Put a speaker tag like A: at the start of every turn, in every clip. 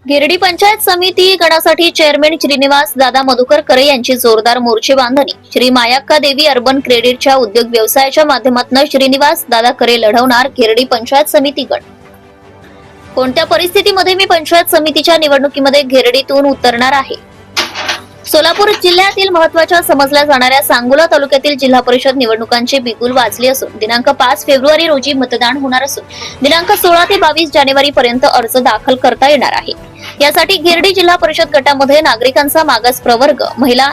A: गिरडी पंचायत समिती गणासाठी चेअरमॅन श्रीनिवास दादा मधुकर करे यांची जोरदार मोर्चे बांधणी. श्री मायाक्का देवी अर्बन क्रेडिटच्या उद्योग व्यवसायाच्या माध्यमातून श्रीनिवास दादा करे लढवणार गिरडी पंचायत समिती गण. कोणत्या परिस्थितीमध्ये मी पंचायत समितीच्या निवडणुकीमध्ये गिरडीतून उतरणार आहे. सोलापूर जिल्ह्यातील महत्त्वाच्या समजल्या जाणाऱ्या सांगोला तालुक्यातील जिल्हा परिषद निवडणुकांचे बिगुल वाजले असून दिनांक 5 फेब्रुवारी रोजी मतदान होणार असून दिनांक 16 ते 22 जानेवारी पर्यंत अर्ज दाखल करता येणार आहे. यासाठी गिरडी जिल्हा परिषद गटामध्ये नागरिकांचा मागास प्रवर्ग महिला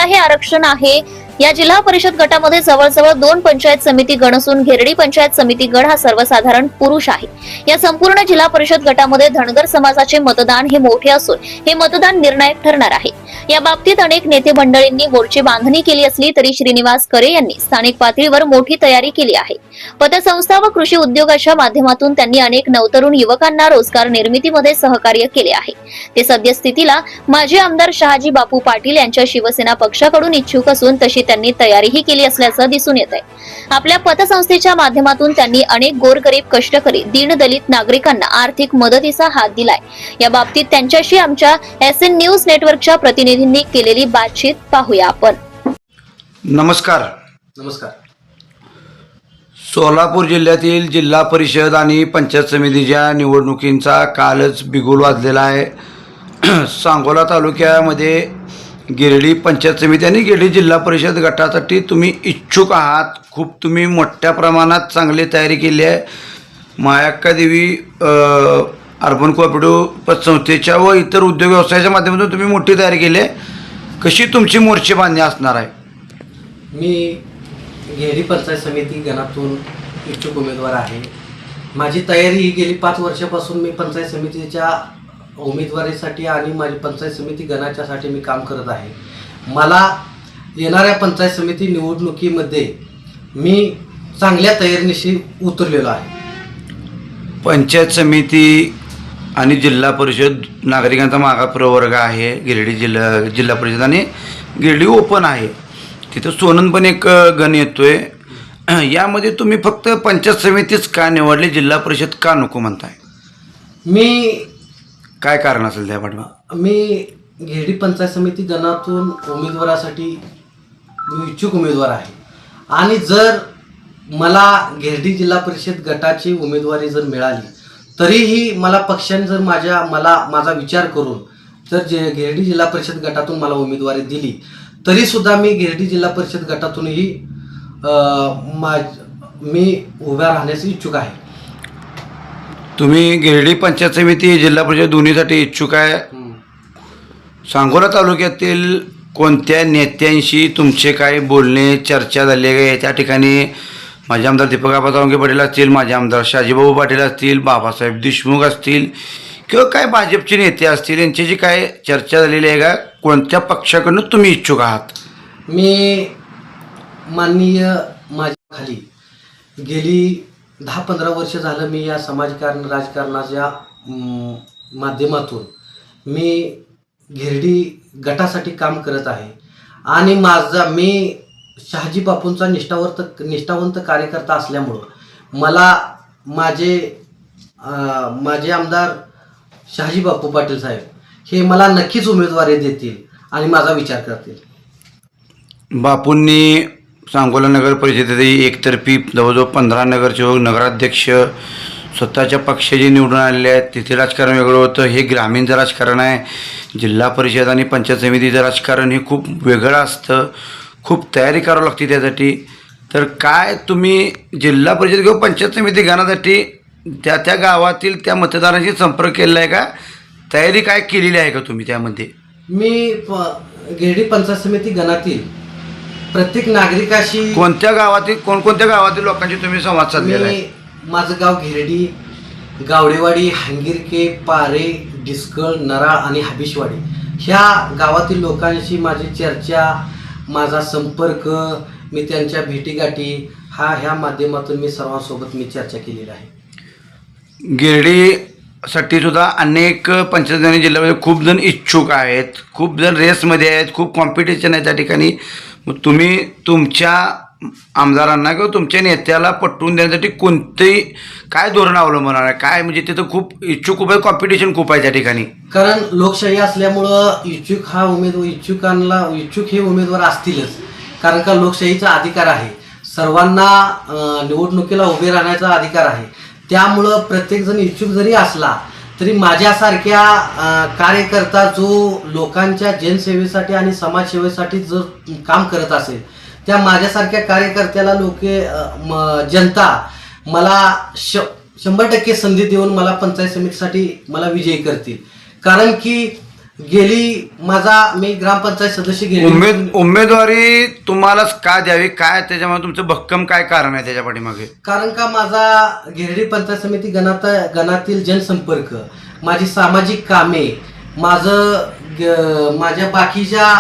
A: हे आरक्षण आहे. या जिल्हा परिषद गटामध्ये जवळजवळ 2 पंचायत समिती गण असून गिरडी पंचायत समिती गण हा सर्वसाधारण पुरुष आहे. या संपूर्ण जिल्हा परिषद गटामध्ये धनगर समाजाचे मतदान हे मोठे असून हे मतदान निर्णायक ठरणार आहे. या बाबतीत अनेक नेते मंडळींनी मोर्चे बांधणी केली असली तरी श्रीनिवास करे यांनी स्थानिक पातळीवर मोठी तयारी केली आहे. पतसंस्था व कृषी उद्योगाच्या माध्यमातून त्यांनी अनेक नवतरुण युवकांना रोजगार निर्मितीमध्ये सहकार्य केले आहे. ते सद्यस्थितीला माजी आमदार शहाजी बापू पाटील यांच्या शिवसेना पक्षाकडून इच्छुक असून तशी त्यांनी तयारीही केली असल्याचं दिसून येत आहे. आपल्या पतसंस्थेच्या माध्यमातून त्यांनी अनेक गोरगरीब कष्टकरी दीनदलित नागरिकांना आर्थिक मदतीचा हात दिलाय. या बाबतीत त्यांच्याशी आमच्या SN न्यूज नेटवर्कच्या प्रतिनिधींनी केलेली बातचीत पाहूया आपण.
B: नमस्कार. सोलापूर जिल्ह्यातील जिल्हा परिषद आणि पंचायत समितीच्या निवडणुकींचा कालच बिगुल वाजलेला आहे. सांगोला तालुक्यामध्ये गिरडी पंचायत समिती आणि गिरडी जिल्हा परिषद गटासाठी तुम्ही इच्छुक आहात. खूप तुम्ही मोठ्या प्रमाणात चांगली तयारी केली आहे. मायाक्का देवी अर्बन कोऑपरेटिव्ह पतसंस्थेच्या व इतर उद्योग व्यवसायाच्या माध्यमातून तुम्ही मोठी तयारी केली आहे. कशी तुमची मोर्चे बांधणी असणार आहे?
C: मी गिरडी पंचायत समिती गणातून इच्छुक उमेदवार आहे. माझी तयारी ही गेली 5 वर्षापासून मी पंचायत समितीच्या उमेदवारीसाठी आणि माझी पंचायत समिती गणाच्यासाठी मी काम करत आहे. मला येणाऱ्या पंचायत समिती निवडणुकीमध्ये मी चांगल्या तयारीनिशी उतरलेलो आहे.
B: पंचायत समिती आणि जिल्हा परिषद नागरिकांचा मागास प्रवर्ग आहे. गिरडी जिल्हा परिषद आणि गिरडी ओपन आहे. तिथं सोनन पण एक गण येतोय. यामध्ये तुम्ही फक्त पंचायत समितीच का निवडली, जिल्हा परिषद का नको म्हणताय?
C: मी
B: काय कारण असेल त्या पाठवा?
C: मी गिरडी पंचायत समिती गणातून उमेदवारासाठी मी इच्छुक उमेदवार आहे. आणि जर मला गिरडी जिल्हा परिषद गटाची उमेदवारी जर मिळाली तरीही मला पक्षाने जर माझा विचार करून जर गिरडी जिल्हा परिषद गटातून मला उमेदवारी दिली तरीसुद्धा मी गिरडी जिल्हा परिषद गटातूनही मी उभ्या राहण्यास इच्छुक आहे.
B: तुम्ही गिरडी पंचायत समिती जिल्हा परिषद दोन्हीसाठी इच्छुक आहे. सांगोला तालुक्यातील कोणत्या नेत्यांशी तुमचे काय बोलणे चर्चा झाली आहे? त्या ठिकाणी माझे आमदार दीपक आबासावंगे पाटील असतील, माझे आमदार शहाजीबाबू पाटील असतील, बाबासाहेब देशमुख असतील किंवा काय भाजपचे नेते असतील, यांच्याशी काय चर्चा झालेली आहे का? कोणत्या पक्षाकडून तुम्ही इच्छुक आहात?
C: मी माननीय माझ्या खाली गेली 10-15 वर्ष झालं मी या राजकारणाच्या माध्यमातून मी गिरडी गटासाठी काम करत आहे. आणि मी शहाजी बापूंचा निष्ठावंत कार्यकर्ता असल्यामुळं मला माझे आमदार शहाजी बापू पाटील साहेब हे मला नक्कीच उमेदवारी देतील आणि माझा विचार करतील.
B: बापूंनी सांगोला नगर परिषदेतही एकतर्फी जवळजवळ 15 नगराध्यक्ष स्वतःच्या पक्षाचे निवडून आलेले आहेत. तिथे राजकारण वेगळं होतं. हे ग्रामीणचं राजकारण आहे. जिल्हा परिषद आणि पंचायत समितीचं राजकारण हे खूप वेगळं असतं. खूप तयारी करावी लागते त्यासाठी. तर काय तुम्ही जिल्हा परिषद किंवा पंचायत समिती गणासाठी त्या गावातील त्या मतदारांशी संपर्क केलेला आहे का? तयारी काय केलेली आहे का तुम्ही त्यामध्ये?
C: मी गिरडी पंचायत समिती गणातील प्रत्येक नागरिकाशी
B: कोणत्या गावातील लोकांशी तुम्ही संवाद साधलेला आहे?
C: माझं गाव गिरडी, गावडेवाडी, हांगिरके, पारे, डिस्कळ, नराळ आणि हबीशवाडी ह्या गावातील लोकांशी माझी चर्चा, माझा संपर्क, मी त्यांच्या भेटीगाठी ह्या माध्यमातून मी सर्वांसोबत मी चर्चा केलेली आहे.
B: गिरडीसाठी सुद्धा अनेक पंचायत आणि जिल्ह्यामध्ये खूप जण इच्छुक आहेत. खूप जण रेसमध्ये आहेत. खूप कॉम्पिटिशन आहे त्या ठिकाणी. मग तुम्ही तुमच्या आमदारांना किंवा तुमच्या नेत्याला पटवून देण्यासाठी कोणतेही काय धोरण अवलंबणार आहे? काय म्हणजे तिथं खूप इच्छुक खूप आहे, कॉम्पिटिशन खूप आहे त्या ठिकाणी.
C: कारण लोकशाही असल्यामुळं इच्छुक हे उमेदवार असतीलच. कारण का लोकशाहीचा अधिकार आहे, सर्वांना निवडणुकीला उभे राहण्याचा अधिकार आहे. त्यामुळं प्रत्येकजण इच्छुक जरी असला तरी माझ्यासारख्या कार्यकर्ता जो लोकांच्या जनसेवेसाठी आणि समाजसेवेसाठी जर काम करत असेल, त्या माझ्यासारख्या कार्यकर्त्याला जनता मला 100% संधी देऊन मला पंचायत समितीसाठी मला विजयी करतील. कारण की मी ग्रामपंचायत सदस्य
B: उमेदवारी तुम्हालाच का द्यावी? काय त्याच्यामुळे तुमचं भक्कम काय कारण आहे त्याच्या पाठीमागे?
C: कारण का माझा गिरडी पंचायत समिती गणातील जनसंपर्क, माझी सामाजिक कामे, माझ्या बाकीच्या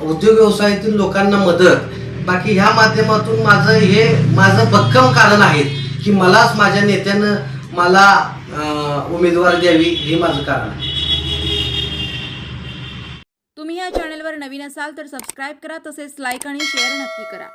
C: उद्योग व्यवसायातील लोकांना मदत, बाकी ह्या माध्यमातून माझं भक्कम कारण आहे की मलाच माझ्या नेत्यानं मला उमेदवार द्यावी, हे माझं कारण आहे.
D: तुम्ही या चॅनलवर नवीन असाल तर सबस्क्राईब करा, तसेच लाईक आणि शेअर नक्की करा.